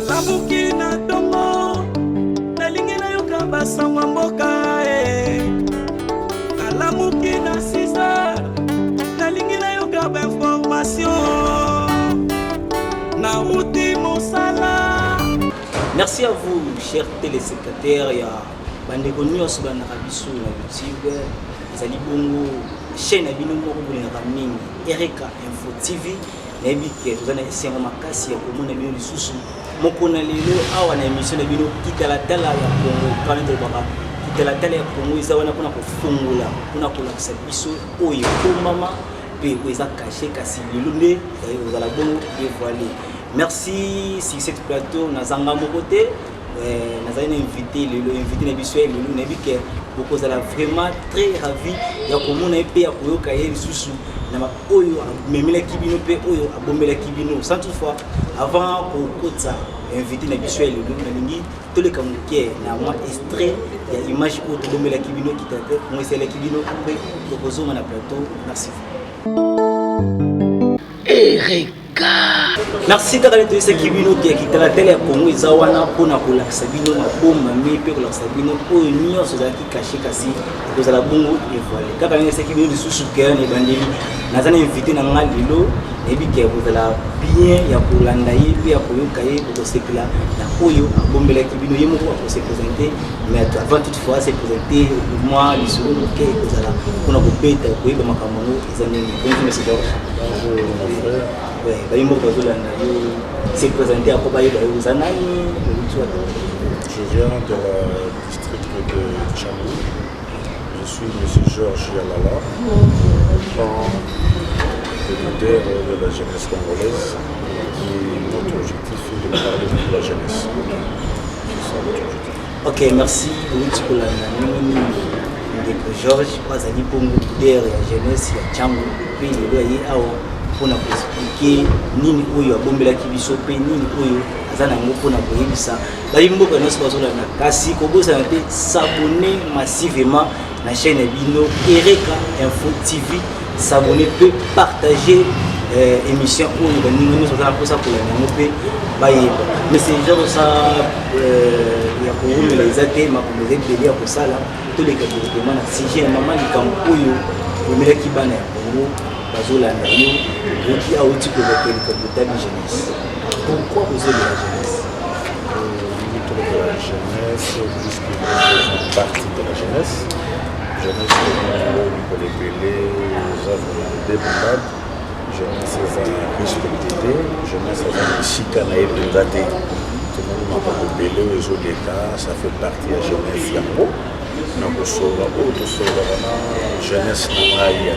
nalamuki na tongo nalingi nayoka basango mboka nalamuki na 6h nalingi nayoka bainformation na uti mosala. Merci à vous, chers téléspectateurs. Il y a bandeko nyonso banaka biso na YouTube, ezali bongo chaîne abino moko bolingaka mingi Erika Info TV. Nayebi ke tozana esengo makasi ya komona bino lisusu moko na lelo awa na émission na bino kitalatala ya Congo. Kana tobaka kitalatala ya Congo eza wana kuna kofungola kuna kolakisa biso oyo komama pe eza caché kasi lelo nde ozala bongo dévoilé. Merci sur cette plateau nazanga mon côté nazali na invité na biso lelo nayebi ke beaucoup zala vraiment très ravi ya komona pe ya koyoka ye lisusu na oyo memela kibino pe oyo abombela kibino sans toutefois avant kokotsa invité na biso lelo nalingi toleka moke na moi extrait ya image oyo tobombela kibino kitate moisela kibino après tokozonga na plateau. Merci Erika. Merci kaka to ese kibino ki kitala tele ya Congo eza wana pona kolakisa bino na bomba mi pe kolakisa bino oyo nyonso za ki caché kasi kozala bongo dévoilé kaka ese kibino lisusu ke ne bandeli nazana invité na ngal lelo ebi ke kozala bien ya kolanda ye pe ya koyoka ye ko sekla na oyo abombela kibino ye moko ko se présenter mais avant toutefois se présenter moi lisolo ke kozala pona ko beta ko yeba makambo ezani bonjour monsieur Georges. Ouais, bah il m'a posé la c'est présenté à Kobaye de Uzanani. Je viens de la district de Tchamou. Je suis monsieur Georges Yalala, le leader de la jeunesse congolaise. Et notre objectif est de parler de la jeunesse. C'est ça notre objectif. Ok, merci beaucoup. Georges, Wazali Pongo, leader de la jeunesse, Tchamou, puis le loyer à pona expliquer nini oyo abombela kibiso pe nini oyo azana ngo pona koyebisa bali mboka nyonso bazolanda kasi kobosa na te s'abonner massivement na chaîne bino Erika Info TV, s'abonner pe partager émission oyo baninga nyonso bazana kosa kolanda ngo pe bayeba mais c'est genre ça ya koumela ezate makombe zebeli ya kosala to les cadeaux na sujet maman likambo oyo bomela kibana ya Congo bazolanda yo qui a outil pour la jeunesse. Pourquoi vous êtes de la jeunesse? De la jeunesse, puisque nous faisons partie de la jeunesse. Jeunesse, nous les œuvres de débandade. Jeunesse, c'est respecté. Jeunesse, c'est chicanaï de daté. Tout le monde m'a pas belé aux autres d'État, ça fait partie de la jeunesse Yango. Donc, jeunesse, il y a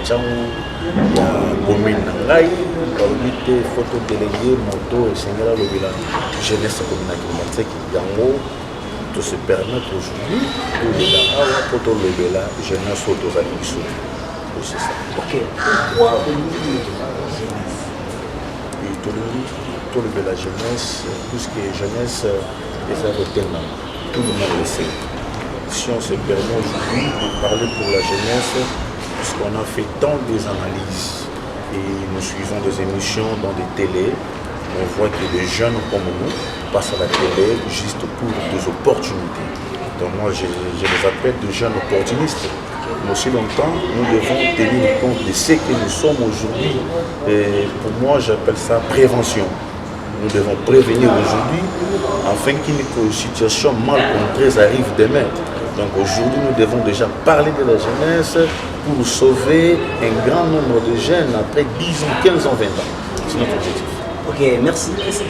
commune Nangaï, l'oralité, photo délégué, moto et Seigneur le village. Jeunesse communautaire qui Yango, de se permettre aujourd'hui de la photo le village, jeunesse auto-organisation. C'est ça. Ok, pourquoi vous dites jeunesse? Tout le village jeunesse, tout ce qui est jeunesse, et ça veut tellement. Tout le monde le sait. Si on se permet aujourd'hui de parler pour la jeunesse, puisqu'on a fait tant des analyses et nous suivons des émissions dans des télés, on voit que des jeunes comme nous passent à la télé juste pour des opportunités. Donc moi je les appelle des jeunes opportunistes. Mais aussi longtemps, nous devons tenir compte de ce que nous sommes aujourd'hui. Et pour moi, j'appelle ça prévention. Nous devons prévenir aujourd'hui afin qu'une situation mal contrée arrive demain. Donc aujourd'hui, nous devons déjà parler de la jeunesse pour sauver un grand nombre de jeunes après 10 ans, 15 ans, 20 ans. C'est notre objectif. Ok, merci. Est-ce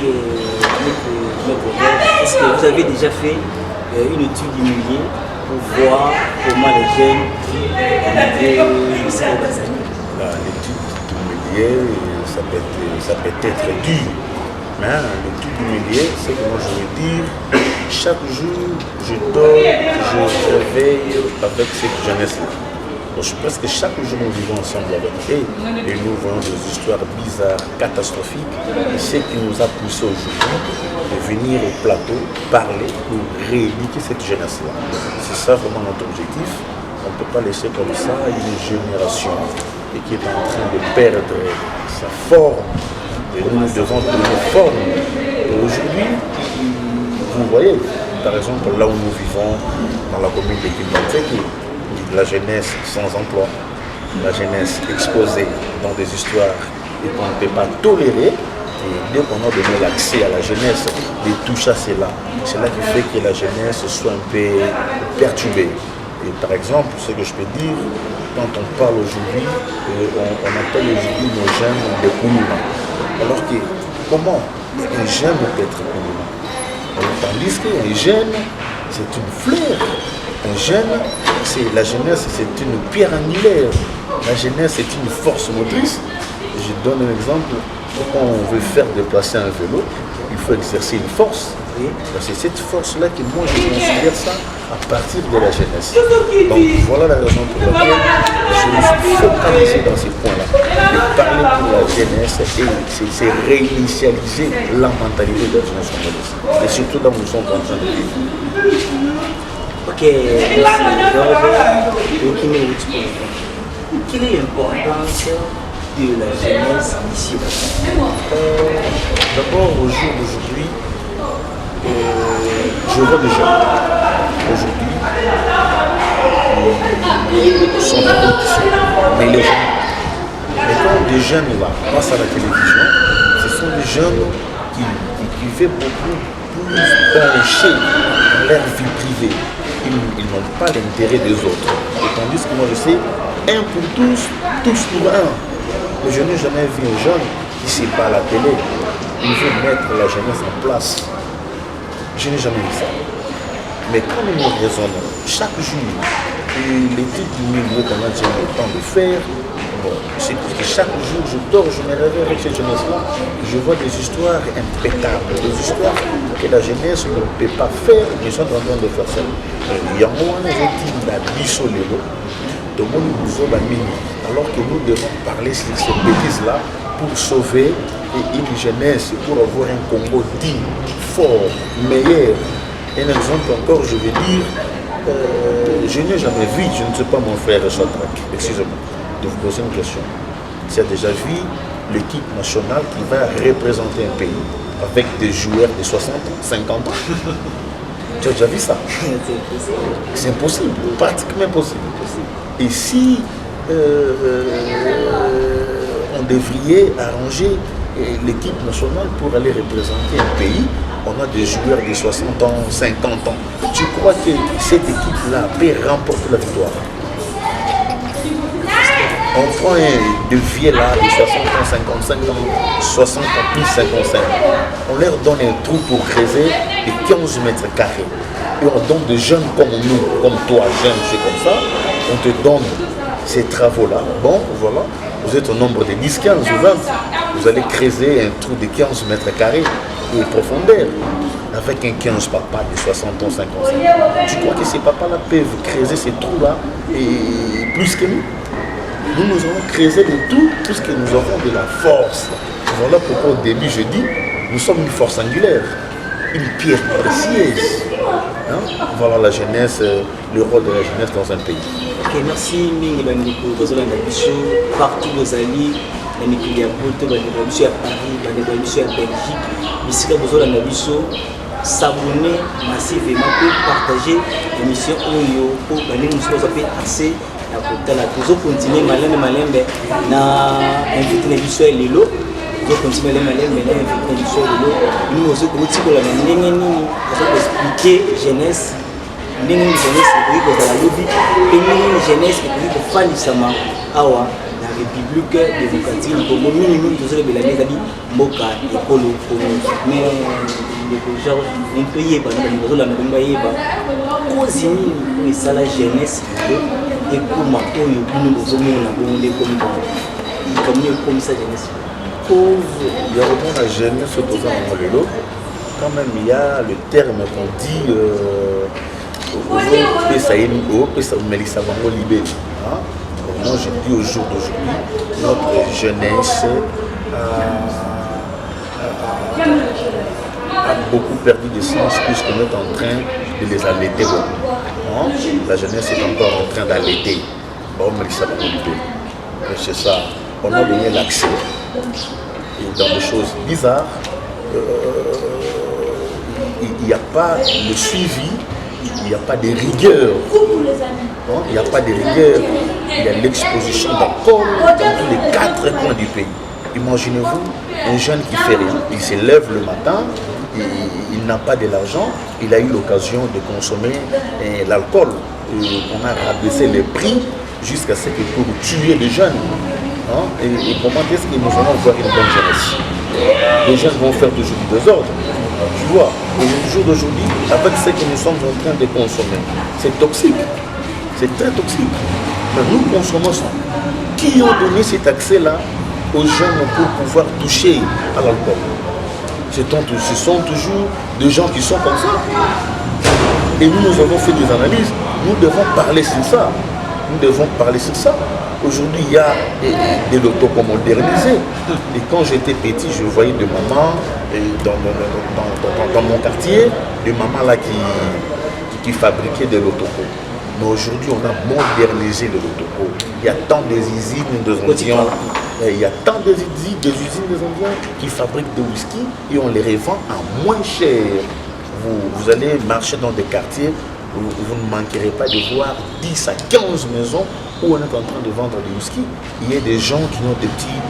que vous avez déjà fait une étude immunisée pour voir comment les jeunes vivent l'étude immunisée, ça peut être dur. Mais l'étude immunisée, c'est que moi je veux dire, chaque jour je dors, je réveille avec cette jeunesse-là. Donc presque chaque jour nous vivons ensemble avec eux et nous voyons des histoires bizarres, catastrophiques. Et ce qui nous a poussé aujourd'hui de venir au plateau, parler pour rééduquer cette jeunesse-là. C'est ça vraiment notre objectif. On ne peut pas laisser comme ça une génération et qui est en train de perdre sa forme. Et nous devons donner forme. Et aujourd'hui, par exemple, là où nous vivons, dans la commune de Kimbanteki, la jeunesse sans emploi, la jeunesse exposée dans des histoires et qu'on ne peut pas tolérer. Et dès qu'on a donné l'accès à la jeunesse, de toucher à cela, c'est là qui fait que la jeunesse soit un peu perturbée. Et par exemple, ce que je peux dire, quand on parle aujourd'hui, on appelle aujourd'hui nos jeunes des Koulouma. Alors que, comment un jeune peut être Koulouma? Tandis qu'un jeune, c'est une fleur. Un jeune, la jeunesse, c'est une pierre angulaire. La jeunesse est une force motrice. Je donne un exemple. Quand on veut faire déplacer un vélo, il faut exercer une force. C'est cette force-là que moi je considère ça à partir de la jeunesse. Donc voilà la raison pour laquelle je me suis focalisé dans ces points-là. De parler pour la jeunesse et c'est réinitialiser la mentalité de la jeunesse congolaise. Et surtout là où nous sommes en train de vivre. Ok, merci. Quelle est l'importance de la jeunesse ici? D'abord, au jour d'aujourd'hui, je vois des jeunes. Aujourd'hui, ils sont adultes, mais les jeunes. Mais quand des jeunes là passent à la télévision, ce sont des jeunes qui vivent beaucoup plus penchés dans leur vie privée. Ils n'ont pas l'intérêt des autres. Et tandis que moi je sais, un pour tous, tous pour un. Mais je n'ai jamais vu un jeune qui ne sait pas à la télé. Il veut mettre la jeunesse en place. Je n'ai jamais vu ça. Mais quand nous raisonnons chaque jour, et l'étude du milieu qu'on a déjà le temps de faire, c'est que chaque jour je dors, je me réveille avec cette jeunesse-là, je vois des histoires impeccables, des histoires que la jeunesse ne peut pas faire, mais ils sont en train de faire ça. Il y a un moment où la bisolelo, alors que nous devons parler sur ces bêtises-là pour sauver une jeunesse, pour avoir un Congo digne, fort, meilleur. Un exemple encore, je vais dire, je n'ai jamais vu, je ne sais pas mon frère Chadrak, excusez-moi, de vous poser une question. Tu as déjà vu l'équipe nationale qui va représenter un pays avec des joueurs de 60 ans, 50 ans? Tu as déjà vu ça? C'est impossible, pratiquement impossible. Et si on devrait arranger l'équipe nationale pour aller représenter un pays, on a des joueurs de 60 ans, 50 ans. Tu crois que cette équipe-là peut remporter la victoire? On prend un de vieux là, de 60 ans, 55 ans, 60 ans plus 55. On leur donne un trou pour creuser de 15 mètres carrés. Et on donne des jeunes comme nous, comme toi, jeune, c'est comme ça. On te donne ces travaux-là. Bon, voilà, vous êtes au nombre de 10, 15 ou 20. Vous allez creuser un trou de 15 mètres carrés de profondeur. Avec un 15 papa de 60 ans, 50 ans. Tu crois que ces papas-là peuvent creuser ces trous-là et plus que nous? Nous allons creuser de tout puisque nous avons de la force. Voilà pourquoi au début je dis, nous sommes une force angulaire, une pierre précieuse. Hein? Voilà la jeunesse, le rôle de la jeunesse dans un pays. Ok, merci Mingi Bandeko, Bozolanda Bicho, partout vos alliés, Bandeko ya Boto, Bandeko Bicho à Paris, Bandeko Bicho à Belgique, Bisika Bozolanda Bicho, s'abonner massivement pour partager l'émission Oyo, pour Bandeko Bicho s'appelle assez. Nous continuer malembe na invité na biso lelo nous continuer malembe na invité na biso lelo nous aussi kuti ko la ndenge nini expliquer jeunesse ndenge jeunesse ko za lobby et ndenge jeunesse ko fandisama awa na république démocratique Congo minimum tous les belani zali mboka ekolo mais le genre on peut y ba na bazola na bomba yeba cause nini ça la jeunesse et comment on comme ça jeunesse cause il y a vraiment la jeunesse opposant à Molelo. Quand même il y a le terme qu'on dit moi je dis au jour d'aujourd'hui notre jeunesse a beaucoup perdu de sens puisqu'on est en train de les allaiter. La jeunesse est encore en train d'allaiter. C'est ça. On a donné l'accès. Et dans des choses bizarres, il n'y a pas le suivi, il n'y a pas de rigueur. Hein, il n'y a pas de rigueur, il y a l'exposition d'alcool dans tous les 4 coins du pays. Imaginez-vous un jeune qui ne fait rien, il se lève le matin, il n'a pas de l'argent, il a eu l'occasion de consommer l'alcool. On a rabaissé les prix jusqu'à ce que pour tuer des jeunes. Hein, et comment est-ce que nous allons voir une bonne jeunesse? Les jeunes vont faire toujours du désordre. Tu vois, au jour d'aujourd'hui, avec ce que nous sommes en train de consommer, c'est toxique. C'est très toxique. Mais nous consommons ça. Qui ont donné cet accès-là aux jeunes pour pouvoir toucher à l'alcool? Ce sont toujours des gens qui sont comme ça. Et nous avons fait des analyses. Nous devons parler sur ça. Nous devons parler sur ça. Aujourd'hui, il y a des lotos modernisés. Et quand j'étais petit, je voyais des mamans dans mon quartier, des mamans là qui fabriquaient des lotocos. Mais aujourd'hui, on a modernisé le lotoco. Il y a tant des usines des Indiens. Il y a tant des usines des Indiens qui fabriquent des whisky et on les revend à moins cher. Vous allez marcher dans des quartiers, vous ne manquerez pas de voir 10 à 15 maisons où on est en train de vendre du whisky. Il y a des gens qui ont des petits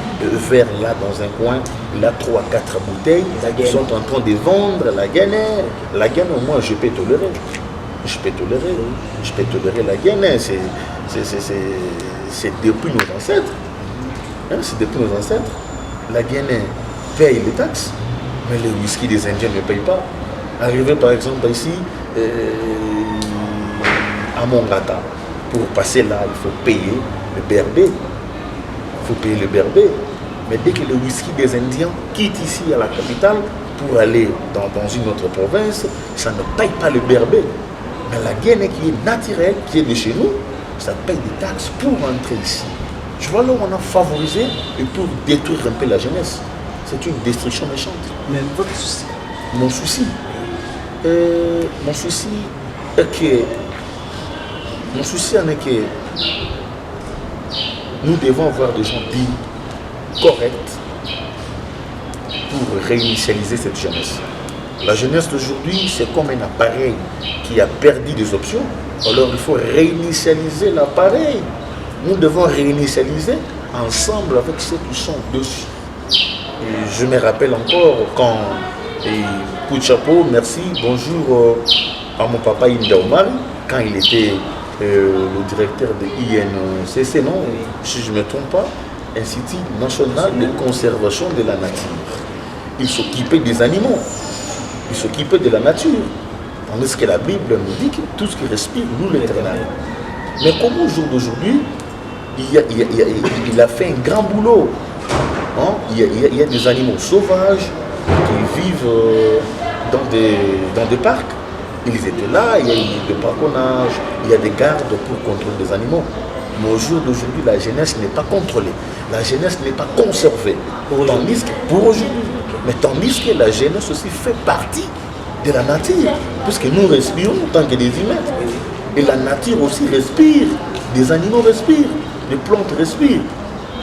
verres là dans un coin, là 3 à 4 bouteilles, qui sont en train de vendre la gaine. La gaine, moi, je peux tolérer. Je peux tolérer la gaine. C'est depuis nos ancêtres. Hein, c'est depuis nos ancêtres. La gaine paye les taxes, mais le whisky des Indiens ne paye pas. Arrivé par exemple ici, à Mongata, pour passer là, il faut payer le berbé. Il faut payer le berbé. Mais dès que le whisky des Indiens quitte ici à la capitale pour aller dans une autre province, ça ne paye pas le berbé. Mais la gaine qui est naturelle, qui est de chez nous, ça paye des taxes pour rentrer ici. Tu vois là où on a favorisé et pour détruire un peu la jeunesse. C'est une destruction méchante. Mais votre souci? Mon souci est que nous devons avoir des gens dits corrects pour réinitialiser cette jeunesse. La jeunesse d'aujourd'hui, c'est comme un appareil qui a perdu des options. Alors il faut réinitialiser l'appareil. Nous devons réinitialiser ensemble avec ceux qui sont dessus. Et je me rappelle encore quand, coup de chapeau, merci, bonjour à mon papa Inda Omar, quand il était le directeur de INCC, non, si je ne me trompe pas, Institut national de conservation de la nature. Il s'occupait des animaux. Il s'occupait de la nature. Tandis que la Bible nous dit que tout ce qui respire, nous l'éternel. Mais comme au jour d'aujourd'hui, il a fait un grand boulot. Hein? Il y a des animaux sauvages qui vivent dans des parcs. Ils étaient là, il y a eu des braconnage, il y a des gardes pour contrôler les animaux. Mais au jour d'aujourd'hui, la jeunesse n'est pas contrôlée. La jeunesse n'est pas conservée. Pour aujourd'hui. Mais tandis que la jeunesse aussi fait partie de la nature. Puisque nous respirons en tant que des humains. Et la nature aussi respire. Des animaux respirent. Les plantes respirent.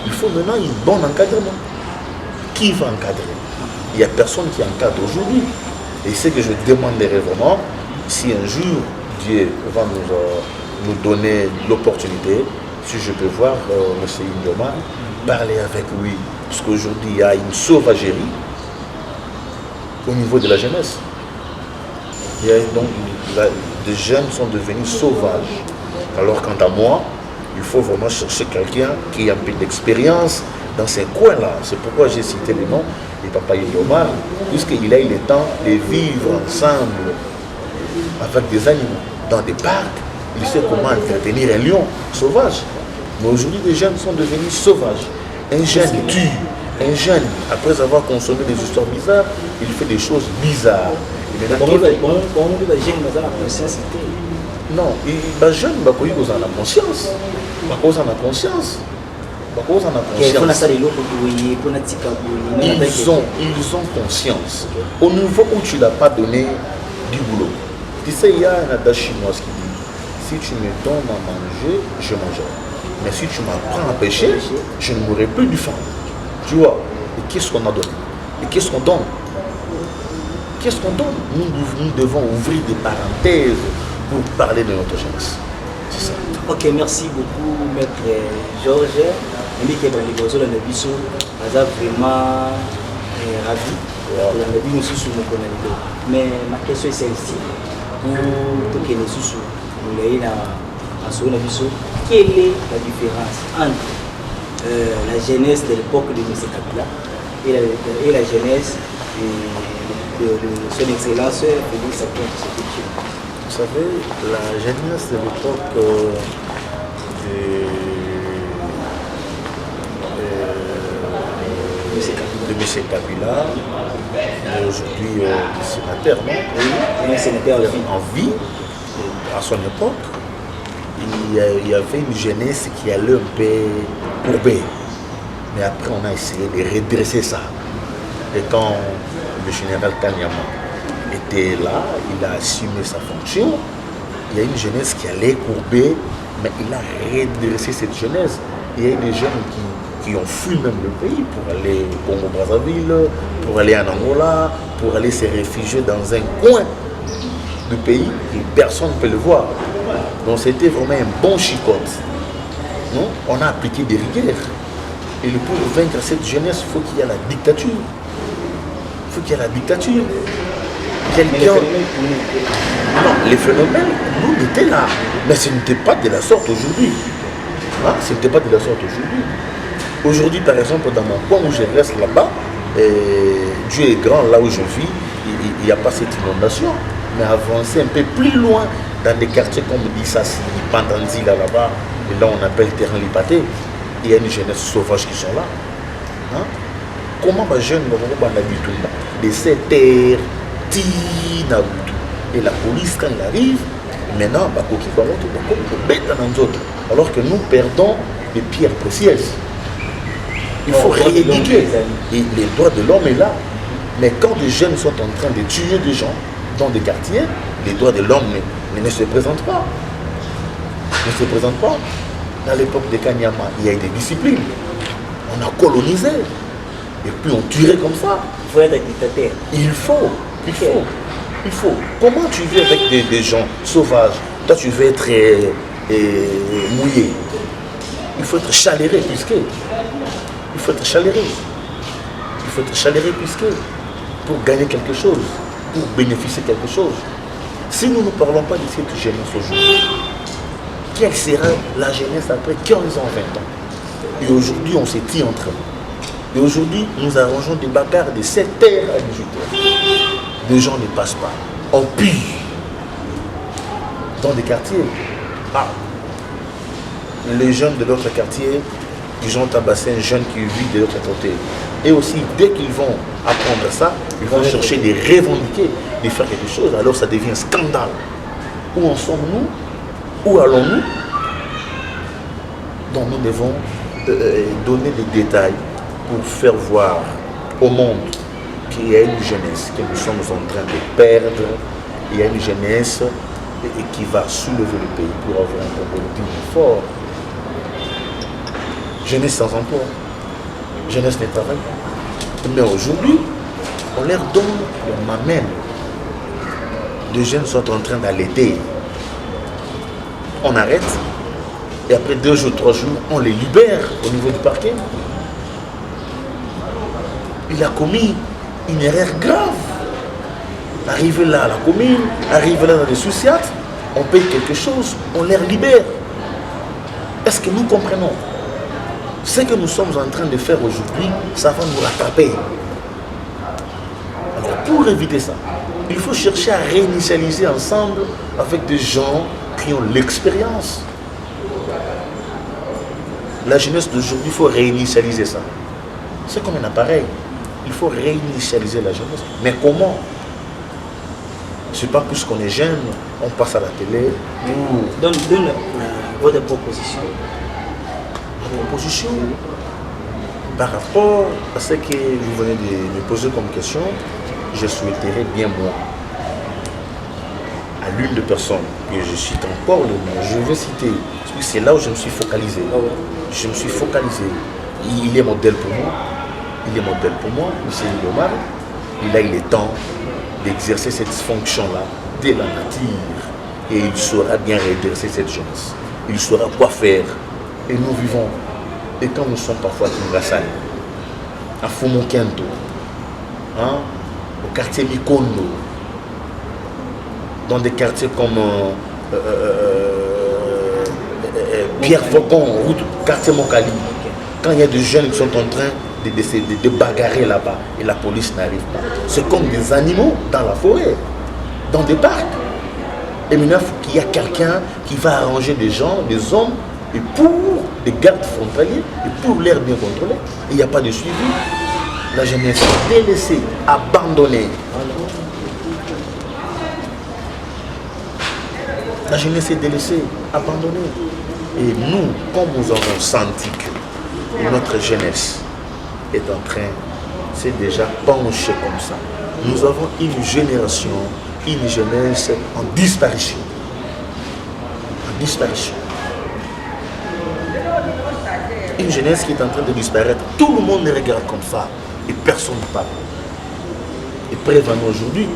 Il faut maintenant un bon encadrement. Qui va encadrer? Il n'y a personne qui encadre aujourd'hui. Et ce que je demanderais vraiment, si un jour Dieu va nous donner l'opportunité, si je peux voir M. Indoma, parler avec lui. Parce qu'aujourd'hui, il y a une sauvagerie au niveau de la jeunesse. Il y a donc, les jeunes sont devenus sauvages. Alors quant à moi, il faut vraiment chercher quelqu'un qui a un peu d'expérience dans ces coins-là. C'est pourquoi j'ai cité le nom de Papa Indoma, puisqu'il a eu le temps de vivre ensemble avec des animaux, dans des parcs. Il sait comment entretenir un lion sauvage. Mais aujourd'hui, les jeunes sont devenus sauvages. Un jeune tue. Un jeune, après avoir consommé des histoires bizarres, il fait des choses bizarres. Comment les jeunes ont la conscience? Non, les jeunes ont la conscience. Ils ont conscience. Ils ont conscience. Au niveau où tu ne l'as pas donné du boulot. Tu sais, il y a un adage chinois qui dit, si tu me donnes à manger, je mangerai. Mais si tu m'apprends à pêcher, je ne mourrai plus du faim. Tu vois, et qu'est-ce qu'on a donné? Et qu'est-ce qu'on donne? qu'est-ce qu'on donne? Nous devons ouvrir des parenthèses pour parler de notre jeunesse. C'est ça. Ok, merci beaucoup, maître Georges. Je suis vraiment ravi. Mais ma question est celle-ci. Pour que nous quelle est la différence entre la jeunesse de l'époque de M. Kabila et la jeunesse de son excellence Félix Antoine Tshisekedi? Vous savez, la jeunesse de l'époque de M. Kabila, aujourd'hui sénateur, non? Oui, un sénateur en vie, à son époque, il y avait une jeunesse qui allait un peu courbée. Mais après, on a essayé de redresser ça. Et quand le général Kanyama était là, il a assumé sa fonction. Il y a une jeunesse qui allait courber, mais il a redressé cette jeunesse. Il y a des jeunes qui ont fui même le pays pour aller au Congo-Brazzaville, pour aller en Angola, pour aller se réfugier dans un coin du pays et personne ne peut le voir. Donc c'était vraiment un bon chicote. Non? On a appliqué des rigueurs. Et pour vaincre cette jeunesse, il faut qu'il y ait la dictature. Il faut qu'il y ait la dictature. Quelqu'un... Non, les phénomènes, nous étaient là. Mais ce n'était pas de la sorte aujourd'hui. Hein? Ce n'était pas de la sorte aujourd'hui. Aujourd'hui, par exemple, dans mon coin où je reste là-bas, Dieu est grand, là où je vis, il n'y a pas cette inondation. Mais avancer un peu plus loin, dans des quartiers comme Dissassi, Pandanzi, là-bas, et là on appelle Terrain Lipaté, il y a une jeunesse sauvage qui sont là. Hein? Comment les jeunes vont de 7h, et la police, quand il arrive, maintenant, alors que nous perdons des pierres précieuses. Il faut rééduquer. Et les droits de l'homme est là. Mais quand des jeunes sont en train de tuer des gens dans des quartiers, les droits de l'homme ne se présentent pas. Ne se présentent pas. Dans l'époque de Kanyama, il y a eu des disciplines. On a colonisé. Et puis on tuerait comme ça. Il faut être dictateur. Il faut. Comment tu vis avec des gens sauvages? Toi, tu veux être mouillé. Il faut être chaleureux puisque. Il faut être chaleureux. Il faut être chaleureux puisque pour gagner quelque chose, pour bénéficier quelque chose. Si nous ne parlons pas de cette jeunesse aujourd'hui, quelle sera la jeunesse après 15 ans, 20 ans? Et aujourd'hui, on se tire entre nous. Et aujourd'hui, nous arrangeons des bagarres de 7h à 18h. Les gens ne passent pas. On pille dans des quartiers. Ah, les jeunes de l'autre quartier, ils ont tabassé un jeune qui vit de l'autre côté. Et aussi, dès qu'ils vont apprendre ça, ils vont chercher de revendiquer, de faire quelque chose. Alors ça devient un scandale. Où en sommes-nous? Où allons-nous? Donc nous devons donner des détails pour faire voir au monde qu'il y a une jeunesse que nous sommes en train de perdre. Il y a une jeunesse qui va soulever le pays pour avoir un Congo plus fort. Jeunesse sans emploi, jeunesse n'est pas vrai. Mais aujourd'hui, on leur donne, on m'amène. Les jeunes sont en train d'allaiter. On arrête. Et après 2 jours, 3 jours, on les libère au niveau du parquet. Il a commis une erreur grave. Arrivé là à la commune, arrivé là dans les souciates, on paye quelque chose, on les libère. Est-ce que nous comprenons? Ce que nous sommes en train de faire aujourd'hui, ça va nous rattraper. Alors pour éviter ça, il faut chercher à réinitialiser ensemble avec des gens qui ont l'expérience. La jeunesse d'aujourd'hui, il faut réinitialiser ça. C'est comme un appareil. Il faut réinitialiser la jeunesse. Mais comment? C'est pas puisqu'on est jeune, on passe à la télé. Donne votre proposition. Proposition par rapport à ce que vous venez de me poser comme question, je souhaiterais bien moi, à l'une des personnes que je cite encore le nom, je vais citer, parce que c'est là où je me suis focalisé. Je me suis focalisé. Il est modèle pour moi. Il est modèle pour moi, M. Omar. Il est temps d'exercer cette fonction-là dès la nature. Et il saura bien redresser cette jeunesse. Il saura quoi faire. Et nous vivons. Et quand nous sommes parfois à Kingasani, à Fumokento, hein, au quartier Mikondo, dans des quartiers comme Pierre Faucon, route quartier Mokali, quand il y a des jeunes qui sont en train de bagarrer là-bas et la police n'arrive pas. C'est comme des animaux dans la forêt, dans des parcs. Et maintenant, il faut qu'il y ait quelqu'un qui va arranger des gens, des hommes, et pour des gardes frontaliers, et pour l'air bien contrôlé. Il n'y a pas de suivi. La jeunesse est délaissée, abandonnée. La jeunesse est délaissée, abandonnée. Et nous, comme nous avons senti que notre jeunesse est en train, c'est déjà penché comme ça. Nous avons une génération, une jeunesse en disparition. En disparition. Une jeunesse qui est en train de disparaître. Tout le monde les regarde comme ça et personne ne parle. Et prévenons aujourd'hui,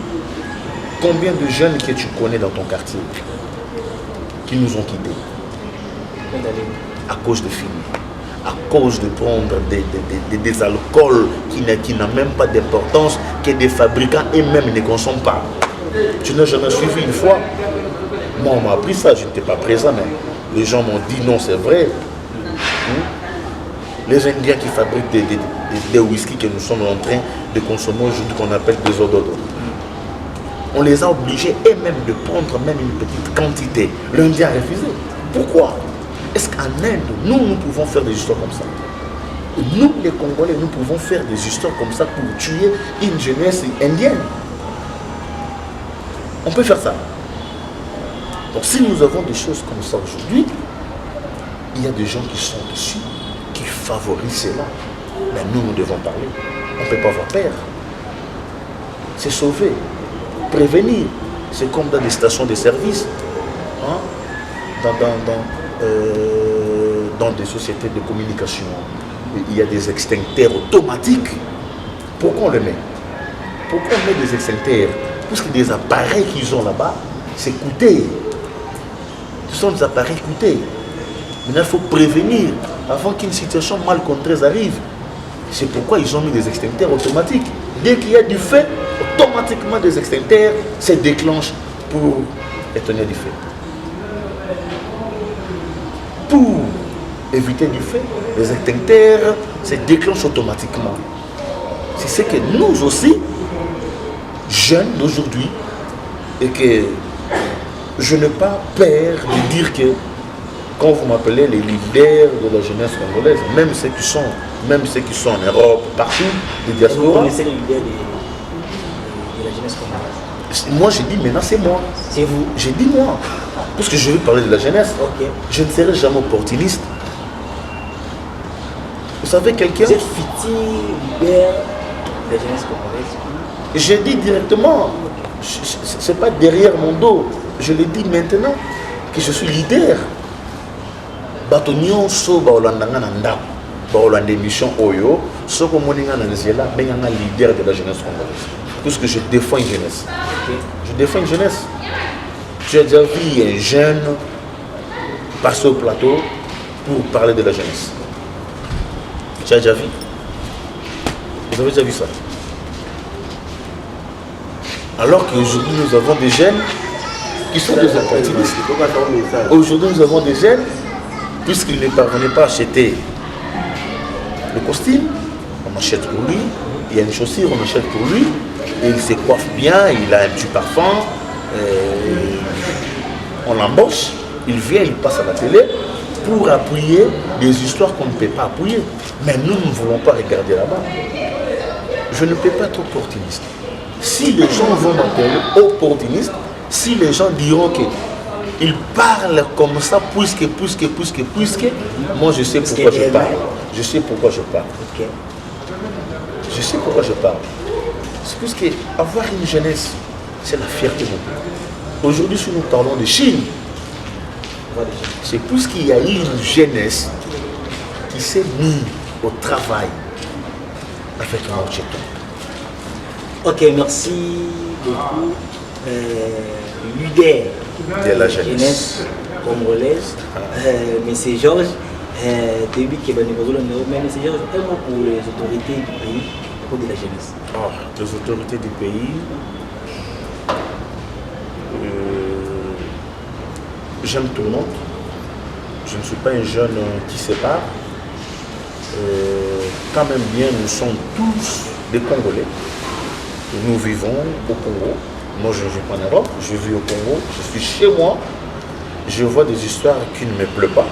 combien de jeunes que tu connais dans ton quartier qui nous ont quittés à cause de films, à cause de prendre des alcools qui n'ont même pas d'importance, que des fabricants eux-mêmes ne consomment pas. Tu n'as jamais suivi une fois. Moi, on m'a appris ça, je n'étais pas présent, mais les gens m'ont dit non, c'est vrai. Les Indiens qui fabriquent des whisky que nous sommes en train de consommer aujourd'hui, qu'on appelle des ododos. On les a obligés eux-mêmes de prendre même une petite quantité. L'Indien a refusé. Pourquoi? Est-ce qu'en Inde, nous pouvons faire des histoires comme ça? Nous, les Congolais, nous pouvons faire des histoires comme ça pour tuer une jeunesse indienne. On peut faire ça. Donc si nous avons des choses comme ça aujourd'hui, il y a des gens qui sont dessus, qui favorisent cela. Mais nous devons parler. On ne peut pas avoir peur. C'est sauver, prévenir. C'est comme dans des stations de service, hein? Dans des sociétés de communication. Il y a des extincteurs automatiques. Pourquoi on les met? Pourquoi on met des extincteurs? Parce que des appareils qu'ils ont là-bas, c'est coûté. Ce sont des appareils coûtés. Maintenant, il faut prévenir avant qu'une situation mal contraire arrive. C'est pourquoi ils ont mis des extincteurs automatiques. Dès qu'il y a du feu, automatiquement des extincteurs se déclenchent pour éteindre du feu. Pour éviter du feu, les extincteurs se déclenchent automatiquement. C'est ce que nous aussi, jeunes d'aujourd'hui, et que je n'ai pas peur de dire que quand vous m'appelez les leaders de la jeunesse congolaise, même ceux qui sont en Europe, partout, les diasporas. Vous connaissez les leaders de la jeunesse congolaise? Moi, j'ai dit maintenant, c'est moi. C'est vous? J'ai dit moi. Parce que je veux parler de la jeunesse. Ok. Je ne serai jamais opportuniste. Vous savez, quelqu'un. Vous êtes futur leader de la jeunesse congolaise? J'ai dit directement. Ce n'est pas derrière mon dos. Je le dis maintenant que je suis leader. Bato nyonso baolandanga na ndako baolanda émission oyo soko moninga na nzela benganga leader de la jeunesse congolaise parce que je défends une jeunesse. Okay. Je défends une jeunesse. Tu as déjà vu un jeune passer au plateau pour parler de la jeunesse? Tu as déjà vu? Vous avez déjà vu ça? Alors qu'aujourd'hui nous avons des jeunes qui sont des opportunistes. Aujourd'hui nous avons des jeunes, puisqu'il ne parvenait pas à acheter le costume, on achète pour lui. Il y a une chaussure, on achète pour lui. Et il se coiffe bien, il a un petit parfum. On l'embauche, il vient, il passe à la télé pour appuyer des histoires qu'on ne peut pas appuyer. Mais nous ne voulons pas regarder là-bas. Je ne peux pas être opportuniste. Si les gens vont m'appeler opportuniste, si les gens diront que ils parlent comme ça, puisque, moi je sais pourquoi je parle. Je sais pourquoi je parle. Okay. Je sais pourquoi je parle. C'est parce que avoir une jeunesse, c'est la fierté de mon pays. Aujourd'hui, si nous parlons de Chine, c'est plus qu'il y a une jeunesse qui s'est mise au travail avec mon jeton. Ok, merci. beaucoup leader de la jeunesse congolaise, mais c'est Georges, début qui est venu mais c'est Georges, un mot pour les autorités du pays, pour de la jeunesse. Oh, les autorités du pays, j'aime tout le monde. Je ne suis pas un jeune qui sépare. Quand même bien, nous sommes tous des Congolais. Nous vivons au Congo. Moi, je ne vis pas en Europe, je vis au Congo. Je suis chez moi. Je vois des histoires qui ne me plaisent pas.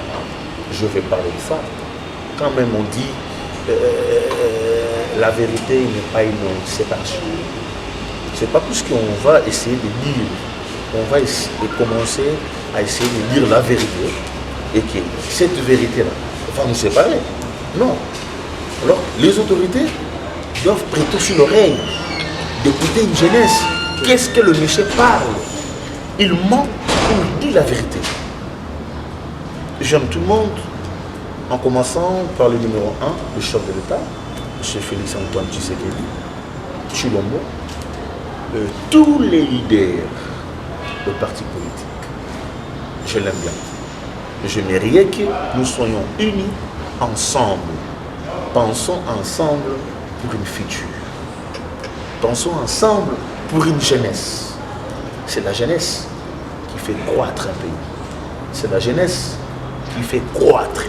Je vais parler de ça. Quand même, on dit la vérité n'est pas une séparation. C'est pas parce qu'on va essayer de lire, on va commencer à essayer de lire la vérité et que cette vérité-là va nous séparer. Non. Alors, les autorités doivent prêter sur l'oreille d'écouter une jeunesse. Qu'est-ce que le monsieur parle? Il ment ou il dit la vérité? J'aime tout le monde, en commençant par le numéro 1, le chef de l'État, M. Félix-Antoine Tshisekedi, Tshilombo, tous les leaders de partis politiques. Je l'aime bien. Je n'aimerais que nous soyons unis ensemble. Pensons ensemble pour une future. Pensons ensemble pour une jeunesse. C'est la jeunesse qui fait croître un pays. C'est la jeunesse qui fait croître.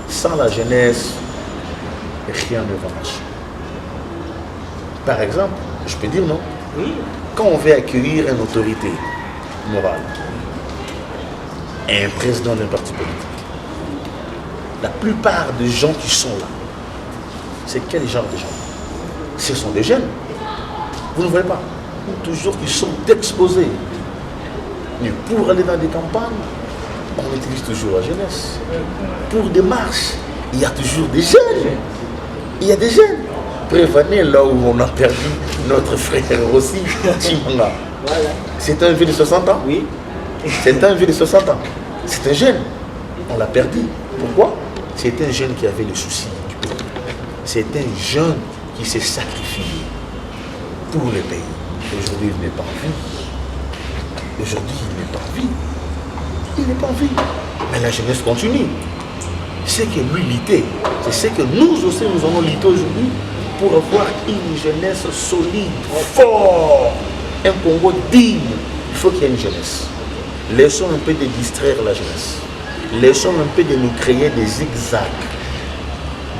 Sans la jeunesse, rien ne va marcher. Par exemple, je peux dire non. Oui. Quand on veut accueillir une autorité morale, un président d'un parti politique, la plupart des gens qui sont là, c'est quel genre de gens? Ce sont des jeunes. Vous ne voyez pas? Toujours qui sont exposés. Mais pour aller dans des campagnes, on utilise toujours la jeunesse. Pour des marches, il y a toujours des jeunes. Il y a des jeunes. Prévenez là où on a perdu notre frère aussi, Chimanga. Voilà. C'est un vieux de 60 ans. Oui. C'est un vieux de 60 ans. C'est un jeune. On l'a perdu. Pourquoi? C'est un jeune qui avait le souci du pays. C'est un jeune qui s'est sacrifié pour le pays. Aujourd'hui, il n'est pas en vie. Aujourd'hui, il n'est pas en vie. Il n'est pas en vie. Mais la jeunesse continue. C'est que lui luttait. C'est ce que nous aussi, nous allons lutter aujourd'hui pour avoir une jeunesse solide, fort, un Congo digne. Il faut qu'il y ait une jeunesse. Laissons un peu de distraire la jeunesse. Laissons un peu de nous créer des zigzags.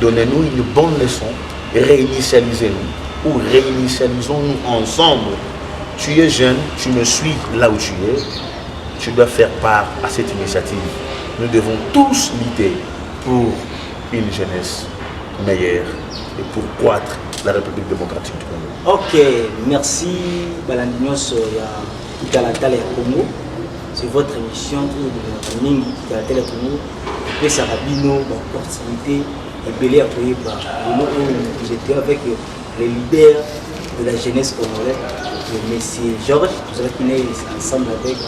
Donnez-nous une bonne leçon. Réinitialisez-nous. Ou réinitialisons-nous ensemble. Tu es jeune, tu me suis là où tu es. Tu dois faire part à cette initiative. Nous devons tous lutter pour une jeunesse meilleure et pour croître la République démocratique du Congo. Ok, merci Balandignos Italatala et Congo. C'est votre émission où Mingi Italatala et Congo. Et puis Sarabino, l'opportunité et Belé à Koyeba. Nous étions avec les leaders de la jeunesse congolaise. M. Georges, nous sommes ensemble avec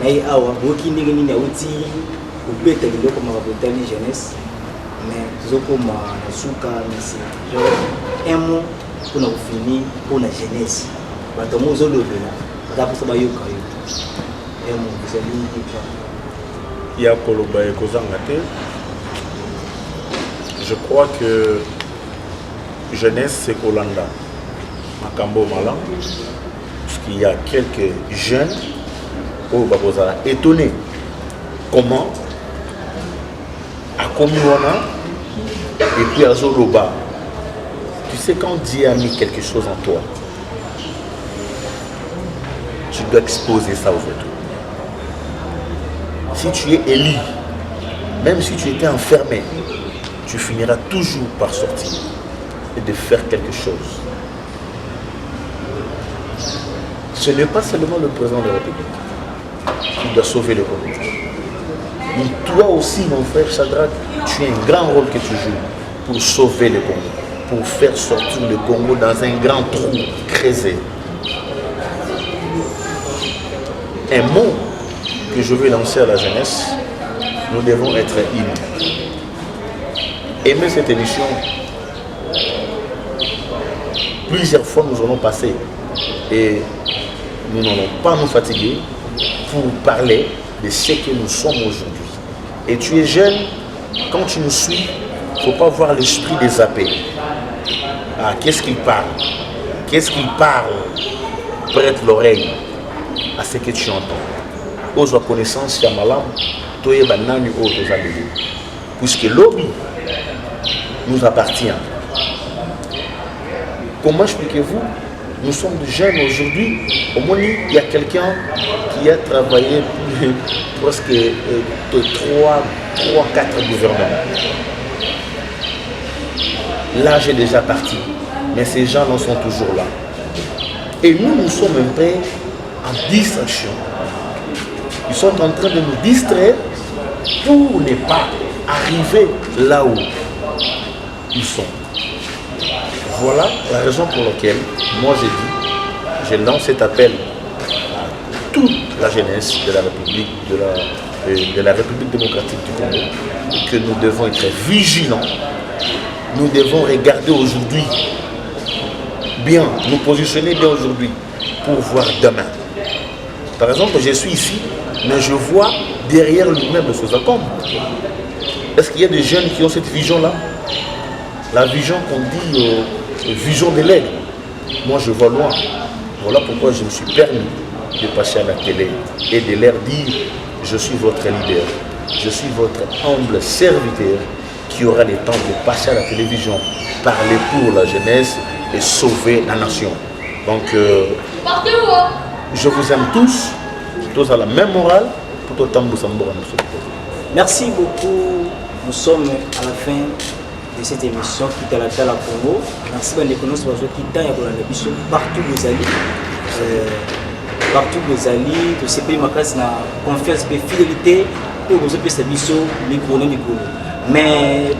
Naï Awa, Boki Ningini Naouti, ou Beta Lilo comme Rabotani jeunesse. Mais nous sommes comme Nasuka, M. Georges. Un mot pour nous finir pour la jeunesse. Nous sommes là. Un mot, vous allez Il y a Koloba et Kozangate. Je crois que jeunesse, c'est Kolanda. Makambo Malang. Parce qu'il y a quelques jeunes au Babozala étonnés comment à Komiwana et puis à Zoloba. Tu sais, quand Dieu a mis quelque chose en toi, tu dois exposer ça aux autres. Si tu es élu, même si tu étais enfermé, tu finiras toujours par sortir et de faire quelque chose. Ce n'est pas seulement le président de la République qui doit sauver le Congo. Mais toi aussi, mon frère Shadrach, tu as un grand rôle que tu joues pour sauver le Congo, pour faire sortir le Congo dans un grand trou creusé. Un mot que je veux lancer à la jeunesse, nous devons être unis. Aimer cette émission. Plusieurs fois, nous allons passer Et nous n'allons pas nous fatiguer pour parler de ce que nous sommes aujourd'hui. Et tu es jeune, quand tu nous suis, il ne faut pas voir l'esprit des zappés. Ah, qu'est-ce qu'il parle? Qu'est-ce qu'il parle? Prête l'oreille à ce que tu entends. Aux connaissances, il y a malam, toi et banani aux amis. Puisque l'objet nous appartient. Comment expliquez-vous? Nous sommes des jeunes aujourd'hui. Au moins, il y a quelqu'un qui a travaillé presque 3-4 gouvernements. L'âge est déjà parti, mais ces gens-là sont toujours là. Et nous sommes un peu en distraction. Ils sont en train de nous distraire pour ne pas arriver là où ils sont. Voilà la raison pour laquelle moi je lance cet appel à toute la jeunesse de la République, de la République démocratique du Congo, que nous devons être vigilants. Nous devons regarder aujourd'hui bien, nous positionner bien aujourd'hui pour voir demain. Par exemple, je suis ici, mais je vois derrière l'immeuble de Sozacom. Est-ce qu'il y a des jeunes qui ont cette vision-là? La vision qu'on dit vision de l'aigle. Moi, je vois loin. Voilà pourquoi je me suis permis de passer à la télé et de leur dire je suis votre leader, je suis votre humble serviteur qui aura le temps de passer à la télévision, parler pour la jeunesse et sauver la nation. Donc, je vous aime tous à la même morale, pour tout le temps nous sommes. Merci beaucoup. Nous sommes à la fin de cette émission qui est à la Tala Congo. Merci de connaître qui est partout vous allez. Partout vous allez, de ces pays ma classe na confiance et fidélité pour vous appeler ce mission micro. Mais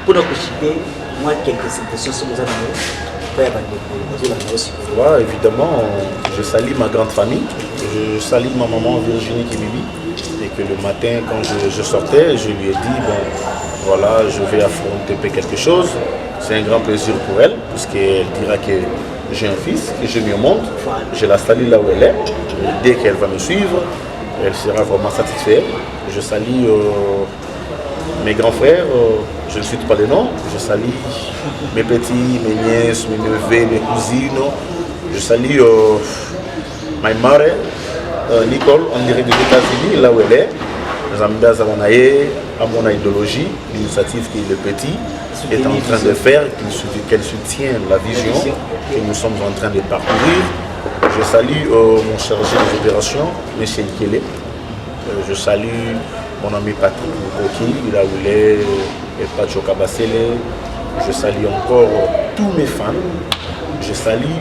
pour nous citer, moi quelques questions sur vous avez. Ouais, évidemment, je salue ma grande famille, je salue ma maman Virginie Kibibi, et que le matin quand je sortais, je lui ai dit, bon voilà, je vais affronter quelque chose, c'est un grand plaisir pour elle, puisqu'elle dira que j'ai un fils, que je lui montre, je la salue là où elle est, dès qu'elle va me suivre, elle sera vraiment satisfaite. Je salue mes grands frères, je ne cite pas les noms, je salue mes petits, mes nièces, mes neveux, mes cousines, je salue ma mère, Nicole, on dirait des États-Unis, là où elle est. Zambia Zawanaye, à mon idéologie, l'initiative qui est le petit, est en train de faire, qu'elle soutient la vision que nous sommes en train de parcourir. Je salue mon chargé des opérations, M. Ikele. Je salue mon ami Patrick Mukoki, là où il est, et Pacho Kabasele. Je salue encore tous mes fans. Je salue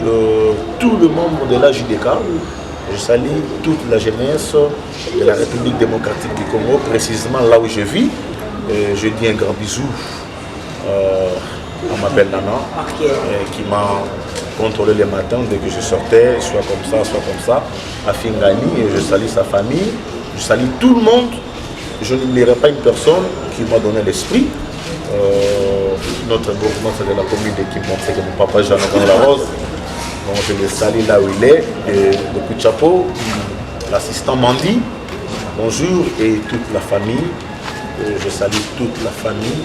tous les membres de la JDK. Je salue toute la jeunesse de la République démocratique du Congo, précisément là où je vis. Je dis un grand bisou à ma belle Nana, qui m'a contrôlé le matin dès que je sortais, soit comme ça, à Fingani, et je salue sa famille. Je salue tout le monde. Je n'oublierai pas une personne qui m'a donné l'esprit. Notre bourgmestre de la commune de Kimon, c'est mon papa Jean-Antoine Larose. Donc je le salue là où il est, de coup de chapeau, l'assistant Mandy, bonjour, et toute la famille. Je salue toute la famille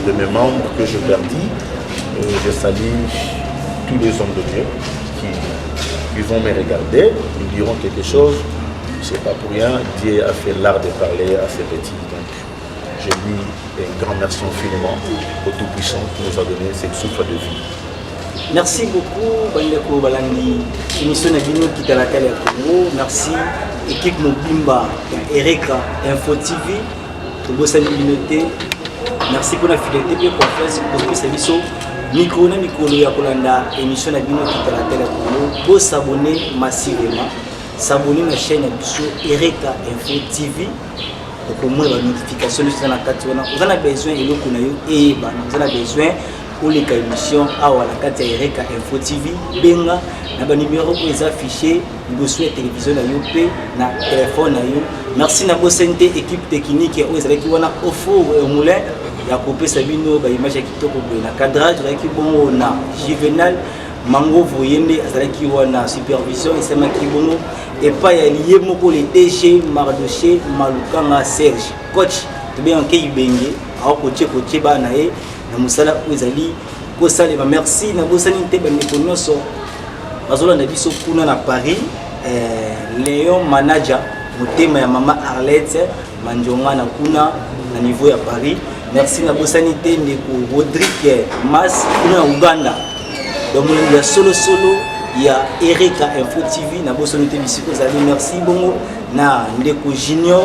de mes membres que je perdis. Je salue tous les hommes de Dieu qui vont me regarder, ils diront quelque chose. C'est pas pour rien, Dieu a fait l'art de parler à ses petits. Donc, je dis un grand merci infiniment au Tout-Puissant qui nous a donné cette souffle de vie. Merci beaucoup, Bandeko Balandi, émission Nabino qui est à la Télé Congo. Merci, équipe Mobimba, Erika, Info TV, pour vos communautés. Merci pour la fidélité et pour confiance pour ce service. Micro ya Kolanda, émission Nabino qui est à la Télé Congo. Pour s'abonner massivement, s'abonner à la chaîne Erika Info TV. Pour moi, la notification de la carte, vous avez besoin de l'eau, vous avez besoin pour les émissions à la carte Erika Info TV. Benga, na numéro qui est affiché, vous souhaitez télévision na yopé, na téléphone na yo. Merci na bonne équipe technique, vous avez qui wana au four au moulin. ya kopesa bino ba image ya kitoko boye na cadrage ezalaki bongo na Juvenal Mangovo yende azalaki wana supervision esemaki bongo epai ya lié moko le DG Mardoché Malukanga Serge coach bien ke ibenge akoche bana e na musala ezali kosalema merci na bosani te bandeko nyonso bazolanda biso kuna na Paris Léon manager motema ya mama Arlette Manjonga na kuna na niveau ya Paris merci na bosani te ndeko Rodrigue Mas kuna na Uganda donc ya solo ya Erika Info TV na bosani te bisiko zali merci bongo na ndeko Junior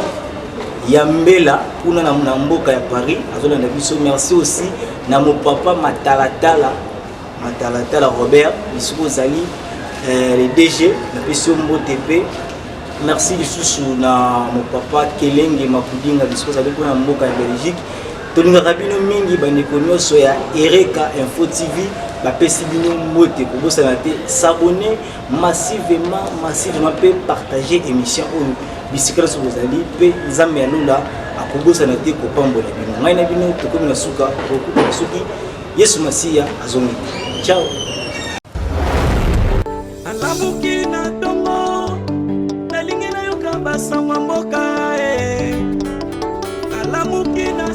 Yambela kuna na mboka ya Paris azolanda biso merci aussi na mon papa Matalatala Robert bisiko zali le DG na biso Mbotepe merci lisusu na mon papa Kelenge Makudinga bisiko zali kuna mboka ya Belgique tolinga bino mingi bandeko nyonso ya Erika Info TV bapesi bino mbote kobosana te s'abonner massivement pe partager émission oyo bisikala so bozali pe nzambe ya lula akobosana te kopambola bino ngai na bino tokomi na suka kokuta na suki Yesu Masiya azongi ciao alamuki na tongo nalingi nayoka basango mboka alamuki na